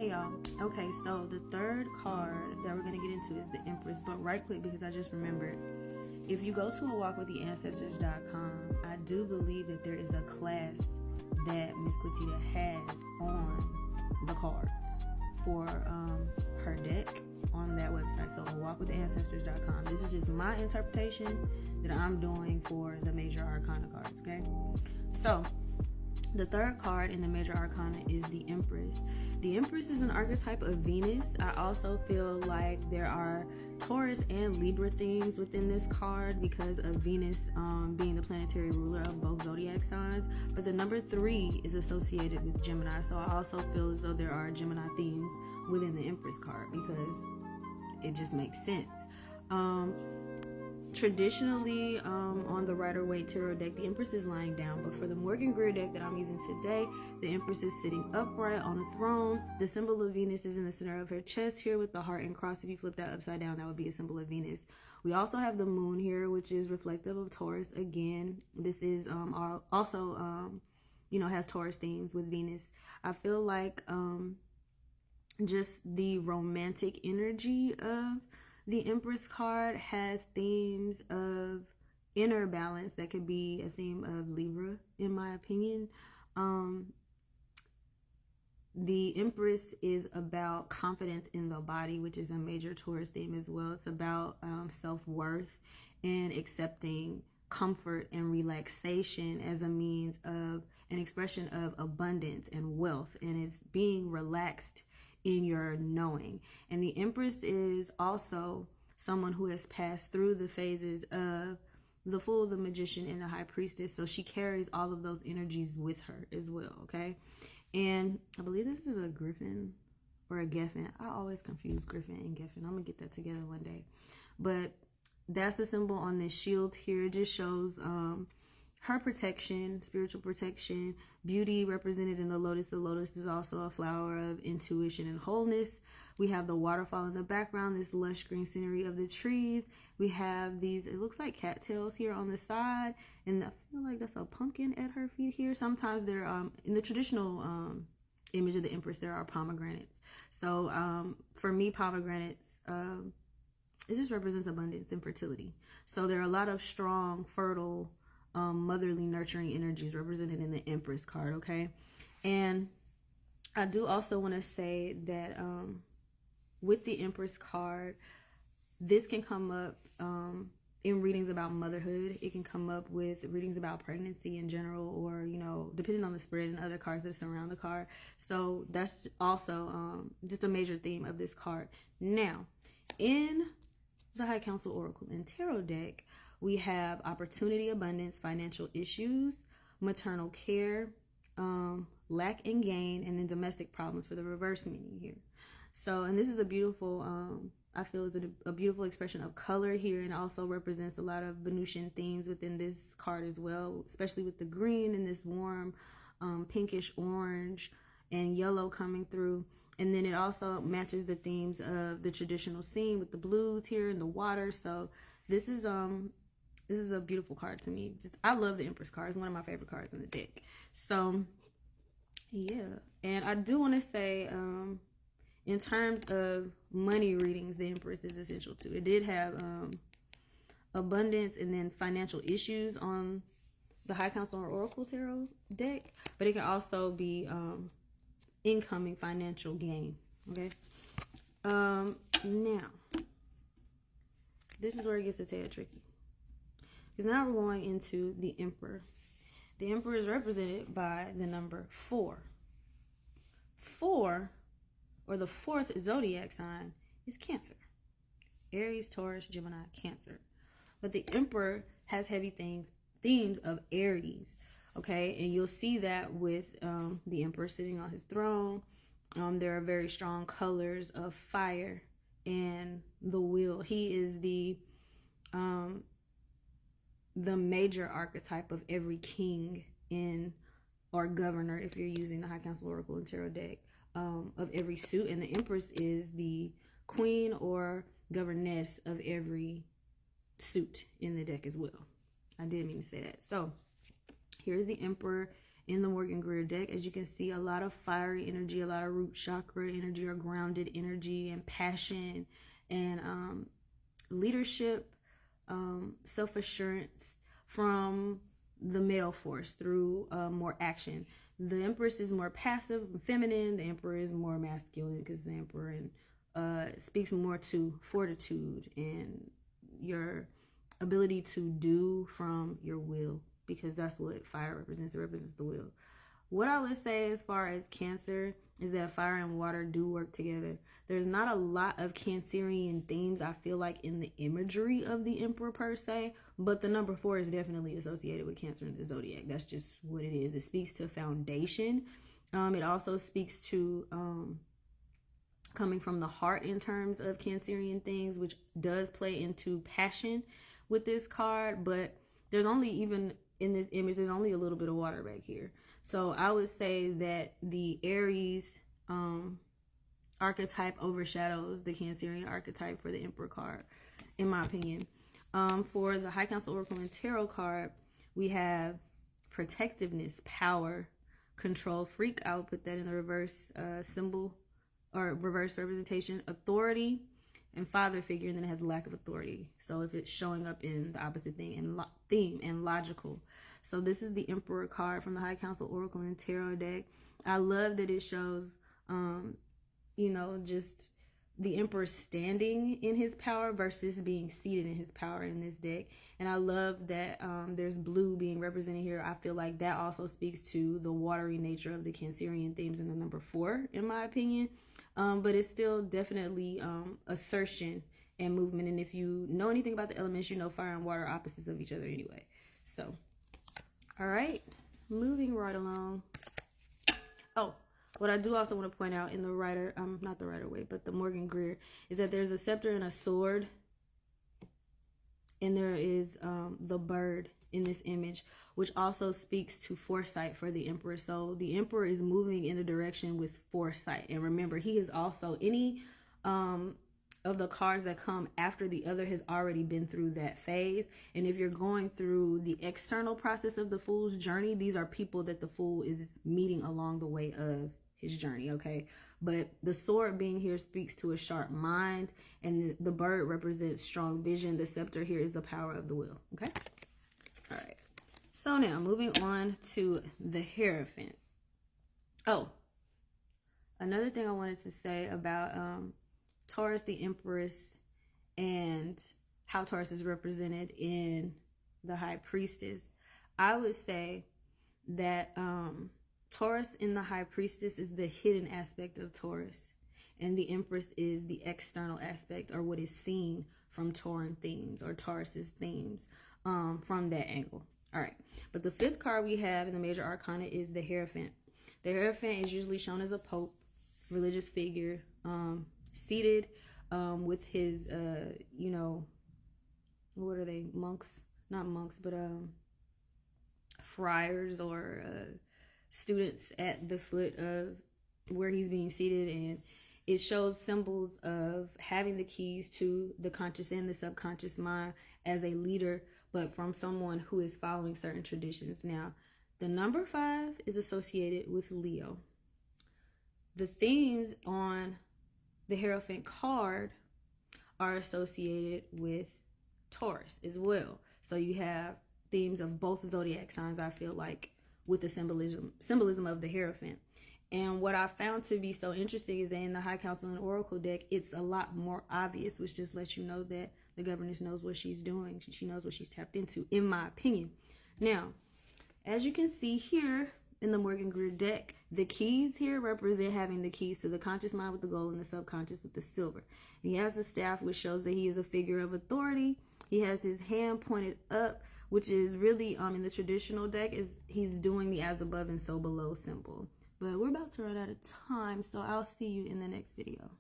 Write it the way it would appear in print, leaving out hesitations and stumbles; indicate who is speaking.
Speaker 1: Hey y'all. Okay, so the third card that we're gonna get into is the Empress, but right quick, because I just remembered, if you go to awalkwiththeancestors.com, I do believe that there is a class that Miss Quintita has on the cards for her deck on that website. So awalkwiththeancestors.com. This is just my interpretation that I'm doing for the major arcana cards, okay? So the third card in the major arcana is the Empress. The Empress is an archetype of Venus. I also feel like there are Taurus and Libra themes within this card because of Venus being the planetary ruler of both zodiac signs. But the number 3 is associated with Gemini. So I also feel as though there are Gemini themes within the Empress card because it just makes sense. Traditionally, on the Rider-Waite Tarot deck, the Empress is lying down, but for the Morgan Grier deck that I'm using today, the Empress is sitting upright on a throne. The symbol of Venus is in the center of her chest here with the heart and cross. If you flip that upside down, that would be a symbol of Venus. We also have the moon here, which is reflective of Taurus. Again, this is also, has Taurus themes with Venus. I feel like just the romantic energy of the Empress card has themes of inner balance that could be a theme of Libra, in my opinion. The Empress is about confidence in the body, which is a major Taurus theme as well. It's about self-worth and accepting comfort and relaxation as a means of an expression of abundance and wealth, and it's being relaxed in your knowing. And the Empress is also someone who has passed through the phases of the Fool, the Magician, and the High Priestess, so she carries all of those energies with her as well, okay? And I believe this is a Griffin or a Geffen. I always confuse Griffin and Geffen. I'm gonna get that together one day. But that's the symbol on this shield here. It just shows her protection, spiritual protection, beauty represented in the lotus. The lotus is also a flower of intuition and wholeness. We have the waterfall in the background, this lush green scenery of the trees. We have these, it looks like cattails here on the side, and I feel like that's a pumpkin at her feet here. Sometimes they're, in the traditional image of the Empress, there are pomegranates. So for me, pomegranates, it just represents abundance and fertility. So there are a lot of strong, fertile, motherly, nurturing energies represented in the Empress card, okay? And I do also want to say that with the Empress card, this can come up in readings about motherhood. It can come up with readings about pregnancy in general, or, depending on the spread and other cards that surround the card. So that's also just a major theme of this card. Now, in the High Council Oracle and Tarot deck, we have opportunity, abundance, financial issues, maternal care, lack and gain, and then domestic problems for the reverse meaning here. So, and this is a beautiful, I feel is a beautiful expression of color here, and also represents a lot of Venusian themes within this card as well, especially with the green and this warm pinkish orange and yellow coming through. And then it also matches the themes of the traditional scene with the blues here and the water. So this is a beautiful card to me. I love the Empress card. It's one of my favorite cards in the deck. So yeah, and I do want to say in terms of money readings, the Empress is essential too. It did have abundance and then financial issues on the High Council or Oracle Tarot deck, but it can also be incoming financial gain, okay? Now, this is where it gets a tad tricky, because now we're going into the Emperor. The Emperor is represented by the number 4. 4, or the 4th zodiac sign, is Cancer. Aries, Taurus, Gemini, Cancer. But the Emperor has heavy themes of Aries, okay? And you'll see that with the Emperor sitting on his throne. There are very strong colors of fire and the wheel. He is the major archetype of every king or governor, if you're using the High Council Oracle and Tarot deck, of every suit. And the Empress is the queen or governess of every suit in the deck as well. I didn't mean to say that. So here's the Emperor in the Morgan Grier deck. As you can see, a lot of fiery energy, a lot of root chakra energy, or grounded energy, and passion, and leadership, self-assurance from the male force through more action. The Empress is more passive and feminine. The Emperor is more masculine, because the Emperor speaks more to fortitude and your ability to do from your will, because that's what fire represents. It represents the will. What I would say as far as Cancer is that fire and water do work together. There's not a lot of Cancerian themes, I feel like, in the imagery of the Emperor per se, but the number 4 is definitely associated with Cancer in the zodiac. That's just what it is. It speaks to foundation. It also speaks to coming from the heart in terms of Cancerian things, which does play into passion with this card, but there's only, even in this image, there's only a little bit of water back here. So I would say that the Aries archetype overshadows the Cancerian archetype for the Emperor card, in my opinion. For the High Council Oracle and Tarot card, we have protectiveness, power, control, freak. I would put that in the reverse symbol or reverse representation, authority, and father figure, and then it has lack of authority. So if it's showing up in the opposite thing and theme and logical. So this is the Emperor card from the High Council Oracle and Tarot deck. I love that it shows, you know, just the Emperor standing in his power versus being seated in his power in this deck. And I love that there's blue being represented here. I feel like that also speaks to the watery nature of the Cancerian themes in the number 4, in my opinion. But it's still definitely assertion and movement. And if you know anything about the elements, you know fire and water are opposites of each other anyway. So, all right, moving right along. Oh, what I do also want to point out in the Rider, not the Rider Waite, but the Morgan Grier, is that there's a scepter and a sword. And there is the bird in this image, which also speaks to foresight for the Emperor. So the Emperor is moving in a direction with foresight. And remember, he is also, any of the cards that come after the other has already been through that phase. And if you're going through the external process of the Fool's journey, these are people that the Fool is meeting along the way of his journey, okay? But the sword being here speaks to a sharp mind, and the bird represents strong vision. The scepter here is the power of the will, okay? All right, so now moving on to the Heirophant. Oh, another thing I wanted to say about Taurus, the Empress, and how Taurus is represented in the High Priestess. I would say that Taurus in the High Priestess is the hidden aspect of Taurus, and the Empress is the external aspect, or what is seen from Tauran themes or Taurus's themes from that angle. All right, but the 5th card we have in the major arcana is the Heirophant. The Heirophant is usually shown as a pope, religious figure, seated with his, you know, what are they, monks? Not monks, but friars or students at the foot of where he's being seated. And it shows symbols of having the keys to the conscious and the subconscious mind as a leader, but from someone who is following certain traditions. Now, the number 5 is associated with Leo. The themes on the Heirophant card are associated with Taurus as well. So you have themes of both zodiac signs, I feel like, with the symbolism of the Heirophant. And what I found to be so interesting is that in the High Council and Oracle deck, it's a lot more obvious, which just lets you know that the governess knows what she's doing. She knows what she's tapped into, in my opinion. Now, as you can see here in the Morgan Grier deck, the keys here represent having the keys to the conscious mind with the gold and the subconscious with the silver. And he has the staff, which shows that he is a figure of authority. He has his hand pointed up, which is really, in the traditional deck, is he's doing the as above and so below symbol. But we're about to run out of time, so I'll see you in the next video.